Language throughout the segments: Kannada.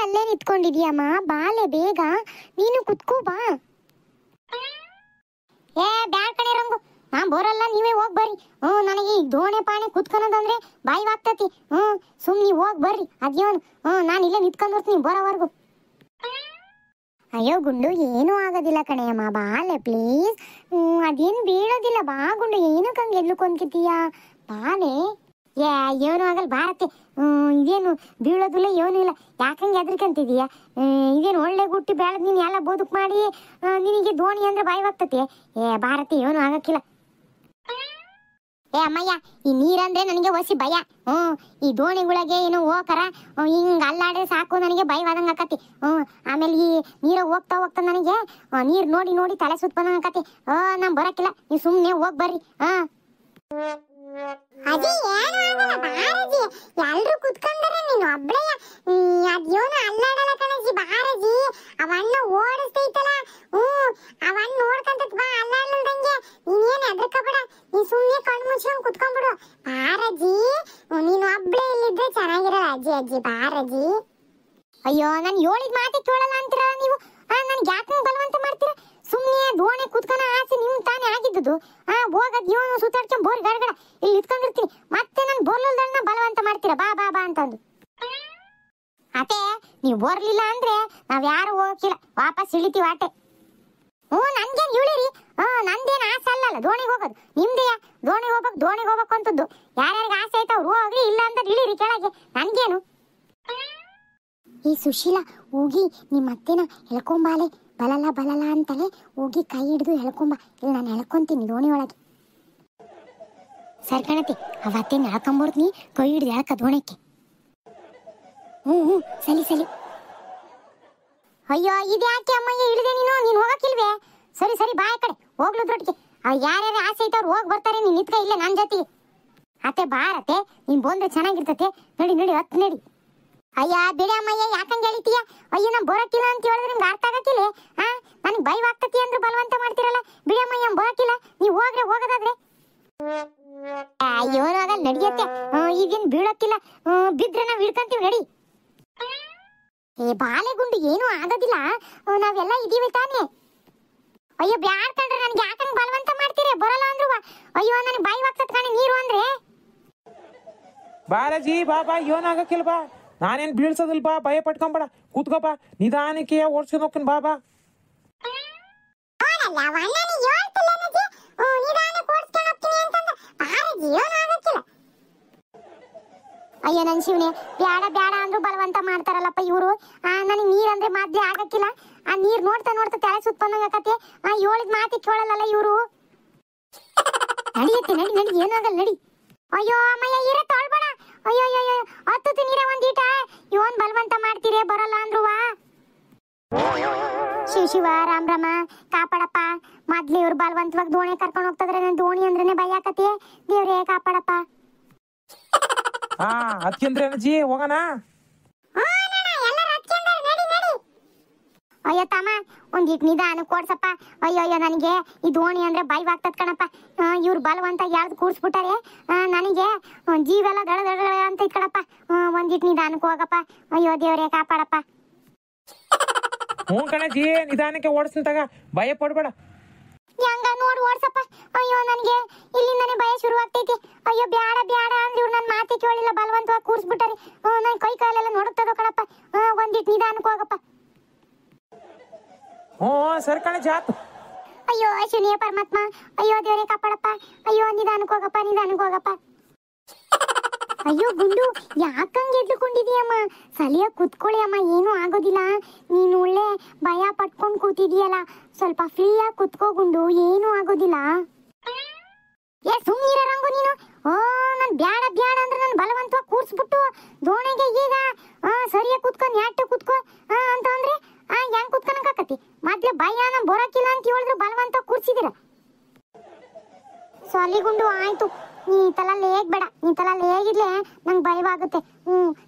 ಅಲ್ಲೇ ನಿಂತ್ಕೊಂಡಿದ್ಯಮ್ಮ, ಬಾಲೆ ಬೇಗ ನೀನು ಕುತ್ಕೋ ಬಾ. ಏ ಬ್ಯಾಡ್ ಕಣೆ ರಂಗು, ನಾನ್ ಬರಲ್ಲ, ನೀವೇ ಹೋಗ್ ಬರ್ರಿ. ನನಗೆ ಈ ದೋಣೆ ಪಾಣೆ ಕುತ್ಕೊಳೋದಂದ್ರೆ ಬಾಯಿ ಆಗ್ತತಿ. ಸುಮ್ನಿ ಹೋಗ್ ಬರ್ರಿ. ಅದ್ಯೋನು ನಾನು ಇಲ್ಲೇ ನಿಂತ್ಕೊಂಡ್ಬಿಡ್ತೀನಿ ಬರೋವರೆಗೂ. ಅಯ್ಯೋ ಗುಂಡು, ಏನೂ ಆಗೋದಿಲ್ಲ ಕಣೆಯಮ್ಮ, ಬಾಲೆ ಪ್ಲೀಸ್. ಅದೇನು ಬೀಳೋದಿಲ್ಲ, ಬಾ ಗುಂಡು, ಏನಕ್ಕೆ ಹಂಗೆ ಎದ್ಲು ಕೊಂಡ್ಕಿತೀಯ, ಬಾಲೆ. ಏನು ಆಗಲ್ಲ ಬಾರತ್ತೆ. ಇದೇನು ಬೀಳೋದಿಲ್ಲ, ಏನೂ ಇಲ್ಲ, ಯಾಕಂಗೆ ಎದ್ರಕಂತಿದೀಯ? ಇದೇನು ಒಳ್ಳೆ ಗುಟ್ಟಿ ಬೆಳೆದ್ ನೀನು ಎಲ್ಲ ಬದುಕು ಮಾಡಿ ನಿನಗೆ ದೋಣಿ ಅಂದ್ರೆ ಬಾಯಿ ಆಗ್ತತಿ. ಭಾರತಿ, ಏನು ಆಗಕ್ಕಿಲ್ಲ. ಅಮ್ಮಯ್ಯ, ಈ ನೀರಂದ್ರೆ ನನಗೆ ಒಸಿ ಭಯ. ಈ ದೋಣಿಗಳಿಗೆ ಏನೋ ಹೋಗರ ಹಿಂಗ ಅಲ್ಲಾಡ್ರೆ ಸಾಕು, ನನಗೆ ಭಯವಾದಂಗ ಆಕತಿ. ಆಮೇಲೆ ಈ ನೀರ ಹೋಗ್ತಾ ಹೋಗ್ತಾ ನನಗೆ ನೀರ್ ನೋಡಿ ನೋಡಿ ತಲೆ ಸುತ್ತ ಬಂದಂಗ ಆಕತಿ. ನಾನ್ ಬರಕಿಲ್ಲ, ನೀವು ಸುಮ್ನೆ ಹೋಗ್ ಬರ್ರಿ. ಎಲ್ರು ಕುತ್ಕೊಂಡ್ರೆ ನೀನು ಒಬ್ಳೆಯ, ಅದ್ಯೋನು ಅಲ್ಲಾಡಲ್ಲ ಕಣಜಿ. ಬಾರಜಿ, ಅವಣ್ಣ ಓಡಿಸ್ತೈತಲ್ಲ, ಅವಣ್ಣ ನೋಡ್ಕಂತ ಬಾ, ಅಲ್ಲಾಡ್ಲಂಗೆ. ನೀನೇನ್ ಎದ್ರಕಬೇಡ, ನೀ ಸುಮ್ನೆ ಕಣ್ಣು ಮುಚ್ಕೊಂಡ್ ಕುತ್ಕೊಂಡ್ಬಿಡು. ಬಾರಜಿ, ನೀನು ಒಬ್ಳೆ ಇಲ್ಲಿದ್ರೆ ಚೆನ್ನಾಗಿರಲ್ಲ. ಅಜ್ಜಿ ಬಾರಜಿ. ಅಯ್ಯೋ, ನಾನು ಹೇಳಿದ ಮಾತೆ ಕೇಳಲ್ಲ ಅಂತೀರ ನೀವು. ನನ್ಗೆ ಯಾಕೆ ಬಲವಂತ ಮಾಡ್ತೀರಾ? ಸುಮ್ನೆ ದೋಣಿ ಕುತ್ಕನ ಆಸೆ ನಿಮ್ ತಾನೇ ಆಗಿದ್ದು. ಹೋಗದ್ ಇವನು ಸುತ್ತಾಡ್ಕೊಂಡ್ ಬೋರ್ ಗಡಗಡ ಇಲ್ಲಿ ಇಟ್ಕೊಂಡಿರ್ತೀನಿ, ಮತ್ತೆ ನನ್ ಬೋರ್ಲಲ್ದನ್ನ ಬಲವಂತ ಮಾಡ್ತೀರಾ ಬಾ ಬಾ ಬಾ ಅಂತಂದು. ಅತೆ, ನೀವು ಬೋರ್ಲಿಲ್ಲ ಅಂದ್ರೆ ನಾವ್ ಯಾರು ಹೋಗಕ್ಕಿಲ್ಲ, ವಾಪಸ್ ಇಳಿತೀವಿ ಆಟೆ. ನನ್ಗೇನ್ ಇಳಿರಿ, ನಂದೇನ್ ಆಸೆ ಅಲ್ಲಲ್ಲ ದೋಣಿಗೆ ಹೋಗೋದು, ನಿಮ್ದೇ ದೋಣಿಗೆ ಹೋಗ್ಬೇಕು ಅಂತದ್ದು. ಯಾರ್ಯಾರಿಗೆ ಆಸೆ ಆಯ್ತು ಅವ್ರು ಹೋಗ್ರಿ, ಇಲ್ಲ ಅಂತ ಇಳಿರಿ ಕೆಳಗೆ, ನನ್ಗೇನು. ಈ ಸುಶೀಲಾ, ಹೋಗಿ ನಿಮ್ಮ ಅತ್ತೆನ ಎಳ್ಕೊಂಬಾಲೆ, ಬಲಲ್ಲ ಅಂತಲೇ ಹೋಗಿ ಕೈ ಹಿಡಿದು ಎಳ್ಕೊಂಬ. ಇಲ್ಲಿ ನಾನು ಎಳ್ಕೊಂತೀನಿ ದೋಣಿ ಒಳಗೆ. ಸರ್ಕಣತಿ, ಅವತ್ತೇನು ಎಳ್ಕೊಂಬಿಡ್ತೀನಿ, ಕೈ ಹಿಡಿದು ಎಳ್ಕ ದೋಣಕ್ಕೆ. ಸಲಿ. ಅಯ್ಯೋ, ಇದ್ಯಾಕೆ ಅಮ್ಮಯ್ಯ ಇಳಿದೆ ನೀನು ಹೋಗಕ್ಕಿಲ್ವೇ? ಸರಿ ಬಾಯ್ ಕಡೆ ಹೋಗ್ಲುದ್ರೊಟ್ಟಿಗೆ. ಯಾರ್ಯಾರ ಆಸೆ ಐತೆ ಅವ್ರು ಹೋಗಿ ಬರ್ತಾರೆ, ನೀನ್ ನಿತ್ಕ ಇಲ್ಲೇ ನನ್ನ ಜೊತೆಗೆ. ಅತ್ತೆ ಬಾರತ್ತೆ, ನೀನ್ ಬಂದ್ರೆ ಚೆನ್ನಾಗಿರ್ತತೆ. ನಡಿ ಹತ್ತು ನಡಿ. ಅಯ್ಯ ಬಿಡಿ ಅಮ್ಮಯ್ಯ, ಯಾಕಂಗೆ ಹೇಳಿತೀಯ? ಅಯ್ಯೋ, ನಾ ಬರೋಕಿಲ್ಲ ಅಂತ ಹೇಳಿದ್ರೆ ನಿಮ್ಗೆ ಅರ್ಥ ಆಗಕ್ಕಿಲ್ಲ. ನನಗೆ ಭಯವಾಗ್ತತಿ ಅಂದ್ರೆ ಬಲವಂತ ಮಾಡ್ತಿರಲ್ಲ. ಬಿಡಿ ಅಮ್ಮಯ್ಯ, ಬರೋಕಿಲ್ಲ, ನೀವು ಹೋಗೋದಾದ್ರೆ. ಅಯ್ಯೋ, ಆಗಲ್ಲ, ನಡಿಯತ್ತೆ. ಈಗೇನು ಬೀಳಕ್ಕಿಲ್ಲ, ಬಿದ್ರೆ ನಾವ್ ಇಳ್ಕಂತೀವಿ, ನಡಿ. ಬಾಲೆಗುಂಡು, ಏನೂ ಆಗೋದಿಲ್ಲ, ನಾವೆಲ್ಲ ಇದೀವಿ ತಾನೇ. ಅಯ್ಯೋ ಬ್ಯಾಡ್ ಕಂಡ್ರೆ, ನನ್ಗೆ ಯಾಕಂಗ್ ಬಲವಂತ ಮಾಡ್ತೀರಿ? ಬರಲ್ಲ ಅಂದ್ರು ಅಯ್ಯೋ, ನನಗೆ ಭಯವಾಗ್ತದ ಕಣೆ ನೀರು ಅಂದ್ರೆ. ಬಾಲಾಜಿ ಬಾ, ಏನಾಗಕ್ಕಿಲ್ಲ ಬಾ, ನಾನೇನ್ ಬೀಳ್ಸೋದಿಲ್ಲ ಬಾ, ಭಯ ಪಟ್ಕೊಂಬೇಡ, ಕೂತ್ಕೋಪ, ನಿಧಾನಕ್ಕೆ ಓಡಿಸ್ಕೊಂಡು ಹೋಗ್ತೀನಿ ಬಾ. ಅಯ್ಯೋ ನನ್ ಶಿವನೇ, ಬ್ಯಾಡ ಅಂದ್ರು ಬಲವಂತ ಮಾಡ್ತಾರಲ್ಲಪ್ಪ ಇವರು. ನನಗೆ ನೀರಂದ್ರೆ ಮಾದ್ದೆ ಆಗಕ್ಕಿಲ್ಲ. ಆ ನೀರ್ ನೋಡ್ತಾ ತಲೆ ಸುತ್ತಂದಂಗ ಆಕತಿ. ಹೇಳಿದ ಮಾತಿ ಕೇಳಲ್ಲ ಇವರು. ನಡಿಯತ್ತೆ, ನಡಿ, ಏನಾಗಲ್ಲ, ನಡಿ. ಅಯ್ಯೋ ಅಮ್ಮಯ್ಯ, ಇರ ತೊಳ್ಬೇಡ. ಅಯ್ಯೋ ಹತ್ತತ್ತು ನೀರ ಒಂದೀಟ ಇವನ್ ಬಲವಂತ ಮಾಡ್ತೀರಿ, ಬರಲ್ಲ ಅಂದ್ರುವ. ಶಿವ ರಾಮ ಕಾಪಾಡಪ್ಪ. ಮೊದ್ಲು ಇವ್ರು ಬಲವಂತವಾಗಿ ದೋಣಿ ಕರ್ಕೊಂಡು ಹೋಗ್ತದ್ರೆ, ನನ್ ದೋಣಿ ಅಂದ್ರೇನೆ ಭಯ ಆಕತಿ. ದೇವ್ರೇ ಕಾಪಾಡಪ್ಪ. ಅದಕ್ಕೆಂದ್ರೆ ಅಜ್ಜಿ ಹೋಗೋಣ. ಅಯ್ಯೋ ತಮ್ಮ, ಒಂದಿಟ್ಟು ನಿಧಾನ ಕೊಡ್ಸಪ್ಪ. ಅಯ್ಯೋ ನನಗೆ ಈ ದೋಣಿ ಅಂದ್ರೆ ಭಯವಾಗ್ತದ ಕಣಪ್ಪ. ಇವ್ರು ಬಲವಂತ ಯಾವ್ದು ಕೂರ್ಸ್ಬಿಟ್ಟಾರೆ, ನನಗೆ ಜೀವೆಲ್ಲ ದಡ ಅಂತ ಇಟ್ಕಡಪ್ಪ. ಒಂದಿಟ್ಟು ನಿಧಾನಕ್ಕೆ ಹೋಗಪ್ಪ. ಅಯ್ಯೋ ದೇವ್ರೇ ಕಾಪಾಡಪ್ಪ. ಕಣಜ್ಜಿ, ನಿಧಾನಕ್ಕೆ ಓಡಿಸ್ತಾಗ, ಭಯ ಪಡ್ಬೇಡ. ಹೆಂಗ ನೋಡಿ ಓಡ್ಸಪ್ಪ. ಅಯ್ಯೋ ನನಗೆ ಇಲ್ಲಿಂದಾನೆ ಭಯ ಶುರು ಆಗ್ತೈತಿ. ಅಯ್ಯೋ ಬ್ಯಾಡ ಅಂದ್ರೆ ಇವ್ರು ನನ್ನ ಮಾತೆ ಕೇಳಿಲ್ಲ, ಬಲವಂತವಾಗಿ ಕೂರ್ಸ್ಬಿಟ್ಟಾರೆ. ನನ್ ಕೈ ಕಾಲೆಲ್ಲ ನೋಡುತ್ತದೋ ಕಣಪ್ಪ. ಒಂದಿಟ್ಟು ನಿಧಾನಕ್ಕೆ ಹೋಗಪ್ಪ. ಸರ್ಕಣ ಜಾತ್. ಅಯ್ಯೋ ಶನಿಯ ಪರಮಾತ್ಮ, ಅಯ್ಯೋ ದೇವರೇ ಕಾಪಾಡಪ್ಪ. ಅಯ್ಯೋ ನಿಧಾನಕ್ಕೆ ಹೋಗಪ್ಪ. ಅಯ್ಯೋ ಗುಂಡು, ಯಾಕಂಗೆ ಎದ್ದುಕೊಂಡಿದೀಯಮ್ಮ? ಸಲಿಯ ಕುತ್ಕೊಳ್ಳಿ ಅಮ್ಮ, ಏನೂ ಆಗೋದಿಲ್ಲ. ನೀನು ಒಳ್ಳೆ ಭಯ ಪಟ್ಕೊಂಡು ಕೂತಿದೀಯಲ್ಲ, ಸ್ವಲ್ಪ ಫ್ರೀಯಾಗಿ ಕುತ್ಕೋ ಗುಂಡು, ಏನೂ ಆಗೋದಿಲ್ಲ. ಸುಮ್ಮನಿರ ರಂಗು ನೀನು. ನನ್ ಬ್ಯಾಡ ಅಂದ್ರೆ ನಾನು ಬಲವಂತವಾಗಿ ಕೂರ್ಸ್ಬಿಟ್ಟು ದೋಣಿಗೆ ಈಗ ಸರಿಯಾಗಿ ಕುತ್ಕೊಂಡು ನೆಟ್ಟು ಕುತ್ಕೋ ಅಂತ ಅಂದ್ರೆ ಹೆಂಗ್ ಕುತ್ಕೊಳಕಾಕತಿ? ಮೊದ್ಲೇ ಭಯ ನಮ್ ಬರೋಕಿಲ್ಲ ಅಂತ ಹೇಳಿದ್ರು ಬಲವಂತ ಕೂರ್ಸಿದಿರ. ಸಲಿಗುಂಡು ಆಯ್ತು, ನೀ ತಲಲ್ಲಿ ಹೇಗ್ಬೇಡ. ನೀ ತಲಲ್ಲಿ ಹೇಗಿರ್ಲೆ ನಂಗೆ ಭಯವಾಗುತ್ತೆ.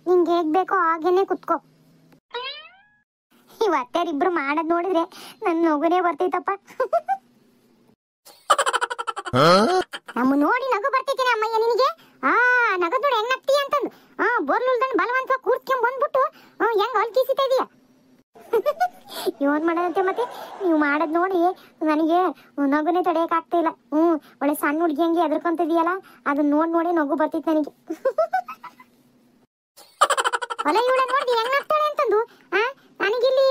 ನಿಂಗೆ ಹೇಗ್ ಬೇಕೋ ಹಾಗೇನೆ ಕುತ್ಕೋ. ಇವತ್ತೇರಿಬ್ರು ಮಾಡೋದ್ ನೋಡಿದ್ರೆ ನನ್ ನಗುನೇ ಬರ್ತೈತಪ್ಪ. ನಮ್ಮ ನೋಡಿ ನಗು ಬರ್ತೈತಿ ಅಮ್ಮಯ್ಯ ನಿನಗೆ. ನಗದ್ ನೋಡಿ ಹೆಂಗ್ ನಗ್ತೀಯ ಅಂತಂದು ಬೋರ್ಲುಲ್ದನ್ ಬಲವಂತವಾಗಿ ಕೂರ್ಸ್ಕೊಂಡ್ ಬಂದ್ಬಿಟ್ಟು ಹೆಂಗ್ ಹೋಲ್ ಕಿಸಿತಾ ಇದೀಯ ಇವನ್ ಮಾಡೋದಂತೆ ಮತ್ತೆ ನೀವು ಮಾಡದ್ ನೋಡಿ ನನಗೆ ನಗುನೇ ತಡೆಯಕ್ ಆಗ್ತಾ ಇಲ್ಲ. ಒಳ್ಳೆ ಸಣ್ಣ ಹುಡುಗಿ ಹಂಗೆ ಎದ್ರಕೊಂತಿದೀಯಲ್ಲ ಅದನ್ನ ನೋಡಿ ನಗು ಬರ್ತಿತ್ತು ನನಗೆ. ಅಲ್ಲ ಇವಳ ನೋಡಿ ಹೆಂಗ್ ನಗ್ತಾಳೆ ಅಂತಂದು ನನಗಿಲ್ಲಿ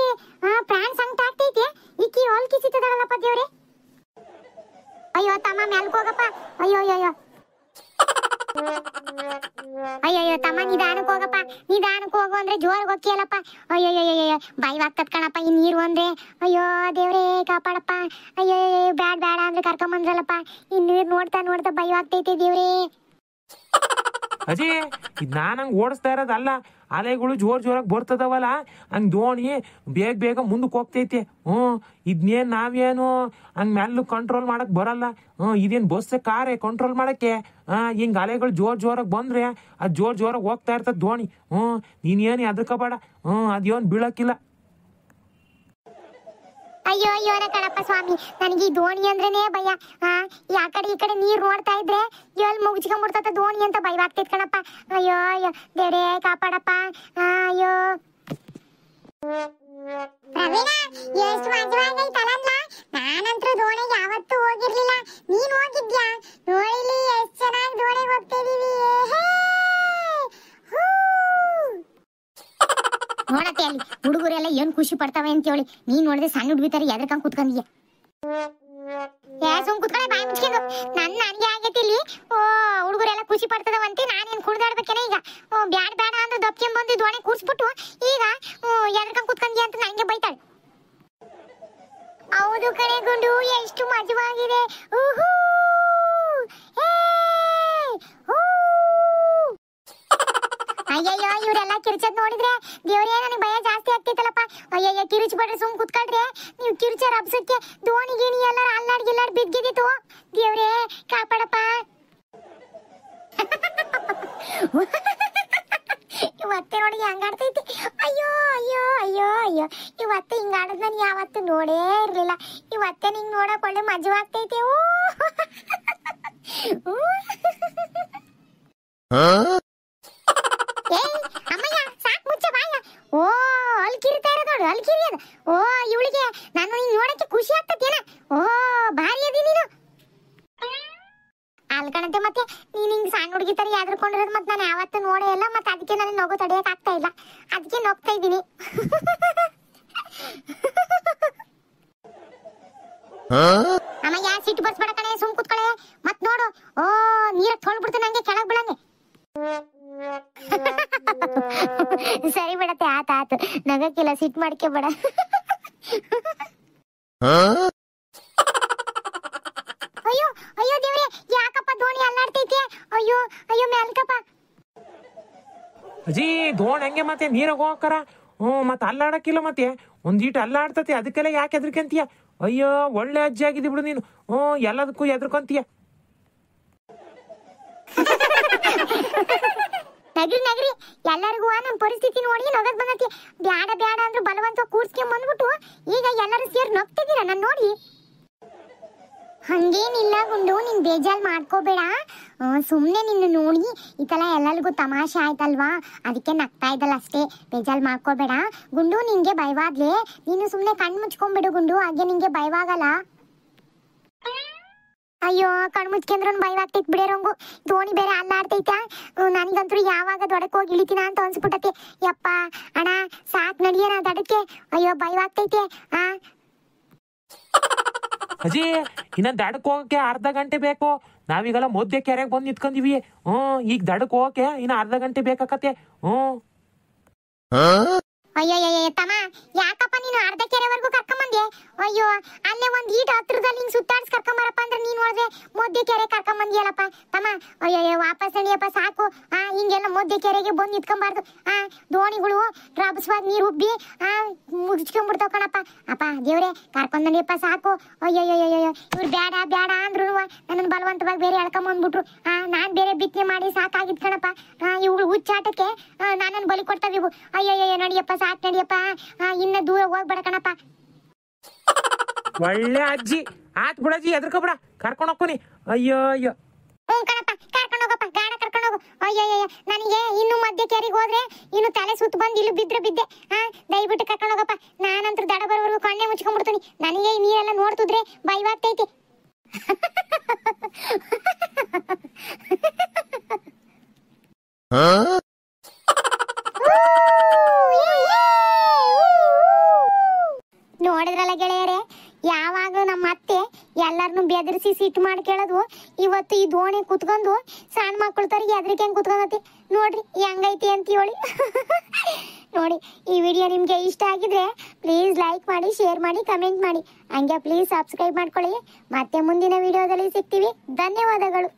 ಪ್ರಾಣ್ ಸಂಕಟ ಆಗ್ತೈತೆ. ಈಕಿ ಹೋಲ್ ಕಿಸಿತದಲ್ಲಪ್ಪ ದೇವ್ರೆ. ಅಯ್ಯೋ ತಮ್ಮ ಮ್ಯಾಲ್ಕ್ ಹೋಗಪ್ಪ. ಅಯ್ಯೋ ಅಯ್ಯೋ ಅಯ್ಯೋ ತಮ್ಮ ನಿಧಾನಕ್ಕೆ ಹೋಗಪ್ಪ. ನಿಧಾನಕ್ಕೆ ಹೋಗು ಅಂದ್ರೆ ಜೋರ್ಗೆ ಹೋಗ್ತಿಯಲ್ಲಪ್ಪ. ಅಯ್ಯೋ ಬಾಯಿ ಆಗ್ತದ ಕಣಪ್ಪ ಈ ನೀರು ಅಂದ್ರೆ. ಅಯ್ಯೋ ದೇವ್ರೇ ಕಾಪಾಡಪ್ಪ. ಅಯ್ಯೋ ಬ್ಯಾಡ ಬೇಡ ಅಂದ್ರೆ ಕರ್ಕೊಂಬಂದ್ರಲ್ಲಪ್ಪ. ಈ ನೀರ್ ನೋಡ್ತಾ ನೋಡ್ತಾ ಭಯ ಆಗ್ತೈತೆ ದೇವ್ರೇ. ಅಜಿ ಇದ್ ನಾನ್ ಹಂಗ್ ಓಡಿಸ್ತಾ ಇರೋದಲ್ಲ, ಅಲೆಗಳು ಜೋರಾಗಿ ಬರ್ತದವಲ್ಲ ಹಂಗ್ ದೋಣಿ ಬೇಗ ಮುಂದಕ್ಕೆ ಹೋಗ್ತೈತಿ. ಇದ್ನೇನ್ ನಾವೇನು ಹಂಗ್ ಮ್ಯಾಲ ಕಂಟ್ರೋಲ್ ಮಾಡಕ್ ಬರಲ್ಲ. ಇದೇನ್ ಬಸ್ ಕಾರೇ ಕಂಟ್ರೋಲ್ ಮಾಡಕ್ಕೆ. ಹಿಂಗ್ ಅಲೆಗಳು ಜೋರಾಗಿ ಬಂದ್ರೆ ಅದ್ ಜೋರಾಗಿ ಹೋಗ್ತಾ ಇರ್ತದ ದೋಣಿ. ನೀನೇನು ಎದ್ರಕಬೇಡ. ಅದೇನ್ ಬೀಳಕ್ಕಿಲ್ಲ. ಅಯ್ಯೋ ಅಯ್ಯೋನ ಕಣಪ್ಪ ಸ್ವಾಮಿ, ನನಗೆ ಈ ದೋಣಿ ಅಂದ್ರೇನೆ ಭಯ. ಆ ಕಡೆ ಈ ಕಡೆ ನೀರ್ ನೋಡ್ತಾ ಇದ್ರೆ ಎಲ್ಲಿ ಮುಗಿಸ್ಕೊಂಡ್ಬಿಡ್ತದ ದೋಣಿ ಅಂತ ಭಯ ಆಗ್ತೈತ್ ಕಣಪ್ಪ. ಅಯ್ಯೋ ಅಯ್ಯೋ ದೇವ್ರೇ ಕಾಪಾಡಪ್ಪ. ಅಯ್ಯೋ ಪ್ರವೀಣ ಎಷ್ಟು ಮಜವಾಗೈತಲ್ಲ. ನಾನಂತೂ ದೋಣಿಗೆ ಯಾವತ್ತೂ ಹೋಗಿರ್ಲಿಲ್ಲ. ನೀನ್ ಹೋಗಿದ್ಯಾ? ನೋಡಿಲಿ ಎಷ್ಟು ಚೆನ್ನಾಗಿ ದೋಣಿಗೆ ಹೋಗ್ತಾ ಇದೀವಿ. ನೋಡತ್ತೆ ಅಲ್ಲಿ ಹುಡುಗರೆಲ್ಲ ಏನ್ ಖುಷಿ ಪಡ್ತಾವೆ ಅಂತ ಹೇಳಿ. ನೀನ್ ನೋಡಿದ್ರೆ ಸಣ್ಣ ಹುಡುಗಿತಾರೆ ಎದ್ರಕಂಗ್ ಕುತ್ಕೊಂಡಿಯ. ಸುಮ್ ಕುತ್ಕೊಳ್ಳೆ ಬಾಯಿ ಮುಚ್ಕೊಂಡು. ನನಗೆ ಆಗೈತಿ ಇಲ್ಲಿ. ಹುಡುಗರೆಲ್ಲ ಖುಷಿ ಪಡ್ತದವಂತೆ. ನಾನೇನ್ ಕುಡ್ದಾಡ್ಬೇಕೇನೆ ಈಗ. ಬ್ಯಾಡ ಬೇಡ ಅಂದ್ರೆ ದಪ್ಕೊಂಡ್ ಬಂದು ದೋಣಿ ಕೂರ್ಸ್ಬಿಟ್ಟು ಈಗ ಎದ್ರಕಂಗ್ ಕುತ್ಕೊಂಡಿಯ ಅಂತ ನಂಗೆ ಬೈತಾಳೆ. ಹೌದು ಕಣೆ ಗುಂಡು, ಎಷ್ಟು ಮಜವಾಗಿದೆ. ಅಯ್ಯಯ್ಯೋ ಇವ್ರೆಲ್ಲ ಕಿರ್ಚದ್ ನೋಡಿದ್ರೆ ದೇವ್ರೇ ನನಗೆ ಭಯ ಜಾಸ್ತಿ ಆಗ್ತೈತಲ್ಲಪ್ಪ. ಅಯ್ಯಯ್ಯ ಕಿರಿಚ್ಬಿಡ್ರಿ ಸುಮ್ ಕುತ್ಕೊಳ್ರಿ. ನೀವು ಕಿರ್ಚರ್ ಹಬ್ಸಕ್ಕೆ ದೋಣಿ ಗಿಣಿ ಎಲ್ಲ ಅಲ್ಲಾಡ್ ಬಿದ್ದಿತ್ತು. ದೇವ್ರೇ ಕಾಪಾಡಪ್ಪ. ಇವತ್ತೆ ನೋಡಿ ಹೆಂಗಾಡ್ತೈತಿ. ಅಯ್ಯೋ ಅಯ್ಯೋ ಅಯ್ಯೋ ಅಯ್ಯೋ ಇವತ್ತೆ ಹಿಂಗಾಡದ್ ನಾನು ಯಾವತ್ತು ನೋಡೇ ಇರ್ಲಿಲ್ಲ. ಇವತ್ತೆ ನಿಂಗ್ ನೋಡಕ್ ಒಳ್ಳೆ ಮಜವಾಗ್ತೈತಿ. ಅಮ್ಮಯ್ಯ ಸಾಕ್ ಮುಚ್ಚ ಬಾಯ. ಅಲ್ಲಿ ಕಿರಿತಾ ಇರೋದು ನೋಡು, ಅಲ್ಲಿ ಕಿರಿಯೋದು. ಇವಳಿಗೆ ನಾನು ನಿನ್ ನೋಡಕ್ಕೆ ಖುಷಿ ಆಗ್ತದೇನ. ಭಾರಿ ಅದಿ ನೀನು. ಅಲ್ಕಣಂತೆ ಮತ್ತೆ ನೀನ್ ಹಿಂಗ್ ಸಣ್ಣ ಹುಡುಗಿ ತರ ಯಾದ್ರಕೊಂಡಿರೋದು ಮತ್ತೆ ನಾನು ಯಾವತ್ತೂ ನೋಡೇ ಇಲ್ಲ. ಮತ್ತೆ ಅದಕ್ಕೆ ನನಗೆ ನಗು ತಡೆಯಕ್ ಆಗ್ತಾ ಇಲ್ಲ. ಅದಕ್ಕೆ ನಗ್ತಾ ಇದ್ದೀನಿ. ಅಮ್ಮಯ್ಯ ಸಿಟ್ಟು ಬರ್ಸ್ಬೇಡ ಕಣೆ, ಸುಮ್ ಕುತ್ಕೊಳೆ. ಮತ್ ನೋಡು ನೀರ ತೊಳ್ಬಿಡ್ತು ನಂಗೆ ಕೆಳಗ್ ಬಿಡಂಗೆ. ಸರಿ ಬಿಡತ್ತೆ, ಆತು ನಗಕ್ಕಿಲ್ಲ, ಸಿಟ್ ಮಾಡ್ಕೆ ಬೇಡ. ಅಯ್ಯೋ ಅಯ್ಯೋ ದೇವ್ರೆ ಯಾಕಪ್ಪ ದೋಣಿ ಅಲ್ಲಾಡ್ತೈತಿ. ಅಯ್ಯೋ ಅಯ್ಯೋ ಮ್ಯಾಲ್ಕಪ್ಪ. ಅಜಿ ದೋಣಿ ಹಂಗೆ ಮತ್ತೆ ನೀರಾಗ ಹೋಗಕ್ಕಾರ. ಮತ್ತೆ ಅಲ್ಲಾಡಕ್ಕಿಲ್ಲ. ಮತ್ತೆ ಒಂದೀಟ ಅಲ್ಲಾಡ್ತತಿ, ಅದಕ್ಕೆಲ್ಲ ಯಾಕೆ ಎದ್ರಕಂತೀಯ. ಅಯ್ಯೋ ಒಳ್ಳೆ ಅಜ್ಜಿ ಆಗಿದ್ದಿ ಬಿಡು ನೀನು. ಎಲ್ಲದಕ್ಕೂ ಎದ್ರಕೊಂತೀಯ. ನಗ್ರಿ ಎಲ್ಲರಿಗೂ ನಮ್ ಪರಿಸ್ಥಿತಿ ನೋಡಿ ನಗದ್ ಬಂದತಿ. ಬ್ಯಾಡ ಬ್ಯಾಡ ಅಂದ್ರು ಬಲವಂತ ಕೂರ್ಸ್ಕೊಂಡ್ ಬಂದ್ಬಿಟ್ಟು ಈಗ ಎಲ್ಲರೂ ಸೇರಿ ನಗ್ತಿದ್ದೀರ ನಾನ್ ನೋಡಿ. ಹಂಗೇನಿಲ್ಲ ಗುಂಡು, ನೀನ್ ಬೇಜಾರ್ ಮಾಡ್ಕೋಬೇಡ. ಸುಮ್ನೆ ನಿನ್ನ ನೋಡಿ ಈ ತರ ಎಲ್ಲರಿಗೂ ತಮಾಷೆ ಆಯ್ತಲ್ವಾ, ಅದಕ್ಕೆ ನಗ್ತಾ ಇದ್ದಲ್ಲ ಅಷ್ಟೇ. ಬೇಜಾರ್ ಮಾಡ್ಕೋಬೇಡ ಗುಂಡು. ನಿಂಗೆ ಭಯವಾದ್ಲೆ ನೀನು ಸುಮ್ನೆ ಕಣ್ ಮುಚ್ಕೊಂಡ್ಬಿಡು ಗುಂಡು, ಹಾಗೆ ನಿಂಗೆ ಭಯವಾಗಲ್ಲ. ಅಯ್ಯೋ ಕಣ್ ಮುಚ್ಕೊಂಡ್ರು ಭಯವಾಗ್ತೈತ್ ಬಿಡೇರಂಗು. ದೋಣಿ ಬೇರೆ ಅಲ್ಲಾಡ್ತೈತ. ನನ್ಗಂತೂ ಯಾವಾಗ ದೊಡಕ್ ಹೋಗಿ ಇಳಿತೀನ ಅಂತ ಅನ್ಸ್ಬಿಟ್ಟತಿ. ಯಪ್ಪ ಅಣ್ಣ ಸಾಕ್ ನಡಿಯನ ದಡಕ್ಕೆ. ಅಯ್ಯೋ ಭಯವಾಗ್ತೈತೆ. ಅಜಿ ಇನ್ನ ದಡಕ್ ಹೋಗಕ್ಕೆ ಅರ್ಧ ಗಂಟೆ ಬೇಕು. ನಾವೀಗೆಲ್ಲ ಮಧ್ಯ ಕೆರೆಗೆ ಬಂದು ನಿಂತ್ಕೊಂಡಿವಿ. ಈಗ ದಡಕ್ ಹೋಗಕ್ಕೆ ಇನ್ನ ಅರ್ಧ ಗಂಟೆ ಬೇಕಾಕತ್ತೆ. ಅಯ್ಯಯ್ಯ ತಮ್ಮ ಯಾಕಪ್ಪ ನೀನು ಅರ್ಧ ಕೆರೆವರೆಗೂ ಕರ್ಕೊಂಬಂದೆ. ಅಯ್ಯೋ ಅಲ್ಲೇ ಒಂದ್ ಈಟ ಹತ್ರದಲ್ಲಿ ಹಿಂಗ್ ಸುತ್ತಾಡ್ಸ್ ಕರ್ಕೊಂಬರಪ್ಪ ಅಂದ್ರೆ ನೀನ್ ನೋಡ್ದೆ ಮಧ್ಯ ಕೆರೆ ಕರ್ಕೊಂಬಂದಿಯಲ್ಲಪ್ಪ ತಮ್ಮ. ಅಯ್ಯಯ್ಯ ವಾಪಸ್ ನಡಿಯಪ್ಪ ಸಾಕು. ಹಿಂಗೆಲ್ಲ ಮಧ್ಯ ಕೆರೆಗೆ ಬಂದು ನಿಂತ್ಕೊಂಬಾರ್ದು. ದೋಣಿಗಳು ರಭಸವಾಗಿ ನೀರು ಉಬ್ಬಿ ಮುಗಿಸ್ಕೊಂಡ್ಬಿಡ್ತಾವ ಕಣಪ್ಪ. ಅಪ್ಪ ದೇವ್ರೆ ಕರ್ಕೊಂಡ್ ನಡಿಯಪ್ಪ ಸಾಕು. ಅಯ್ಯಯ್ಯಯ್ಯಯ್ಯ ಇವ್ರು ಬ್ಯಾಡ ಬ್ಯಾಡ ಅಂದ್ರು ನನ್ನ ಬಲವಂತವಾಗಿ ಬೇರೆ ಎಳ್ಕೊಂಬಂದ್ಬಿಟ್ರು. ನಾನ್ ಬೇರೆ ಬಿತ್ತನೆ ಮಾಡಿ ಸಾಕಾಗಿದ್ ಕಣಪ್ಪ. ಇವ್ಳು ಹುಚ್ಚಾಟಕ್ಕೆ ನಾನನ್ ಬಲಿ ಕೊಡ್ತಾವ ಇವು. ಅಯ್ಯಯ್ಯ ನಡಿಯಪ್ಪ ಸಾಕ್ ನಡಿಯಪ್ಪ, ಇನ್ನ ದೂರ ಹೋಗ್ಬೇಡ ಕಣಪ್ಪ. ಒಳ್ಳೆ ಅಜ್ಜಿ ಆತ್ ಬಿಡಜ್ಜಿ, ಎದ್ರಕ ಬಿಡ, ಕರ್ಕೊಂಡ್ ಹೋಗ್ಕೊನಿ. ಅಯ್ಯೋ ಅಯ್ಯೋ ಕಣಪ್ಪ ಕರ್ಕೊಂಡು ಹೋಗಪ್ಪ, ಗಾಡ ಕರ್ಕೊಂಡು ಹೋಗು. ಅಯ್ಯೋ ಅಯ್ಯಯ್ಯ ನನಗೆ ಇನ್ನು ಮಧ್ಯ ಕೆರೆಗೆ ಹೋದ್ರೆ ಇನ್ನು ತಲೆ ಸುತ್ತ ಬಂದು ಇಲ್ಲಿ ಬಿದ್ದೆ ದಯವಿಟ್ಟು ಕರ್ಕೊಂಡು ಹೋಗಪ್ಪ. ನಾನಂತೂ ದಡ ಬರೋವರೆಗೂ ಕಣ್ಣೆ ಮುಚ್ಕೊಂಡ್ಬಿಡ್ತೀನಿ. ನನಗೆ ಈ ನೀರೆಲ್ಲ ನೋಡ್ತಿದ್ರೆ ಭಯವಾಗ್ತೈತಿ. ನೋಡಿದ್ರಲ್ಲ ಗೆಳೆಯರೇ, ಯಾವಾಗಲೂ ನಮ್ಮ ಅತ್ತೆ ಎಲ್ಲರನ್ನು ಬೆದರಿಸಿ ಸಿಟ್ಟು ಮಾಡಿ ಕೇಳೋದು. ಇವತ್ತು ಈ ದೋಣಿ ಕುತ್ಕೊಂಡು ಸಣ್ಣ ಮಕ್ಕಳು ತರಿಗೆ ಹೆದರಿಕೆ ಹೆಂಗ್ ಕುತ್ಕೊಂಡತಿ ನೋಡ್ರಿ ಹೆಂಗೈತಿ ಅಂತ ಹೇಳಿ. ನೋಡಿ, ಈ ವಿಡಿಯೋ ನಿಮ್ಗೆ ಇಷ್ಟ ಆಗಿದ್ರೆ ಪ್ಲೀಸ್ ಲೈಕ್ ಮಾಡಿ, ಶೇರ್ ಮಾಡಿ, ಕಮೆಂಟ್ ಮಾಡಿ. ಹಂಗೆ ಪ್ಲೀಸ್ ಸಬ್ಸ್ಕ್ರೈಬ್ ಮಾಡ್ಕೊಳ್ಳಿ. ಮತ್ತೆ ಮುಂದಿನ ವಿಡಿಯೋದಲ್ಲಿ ಸಿಗ್ತೀವಿ. ಧನ್ಯವಾದಗಳು.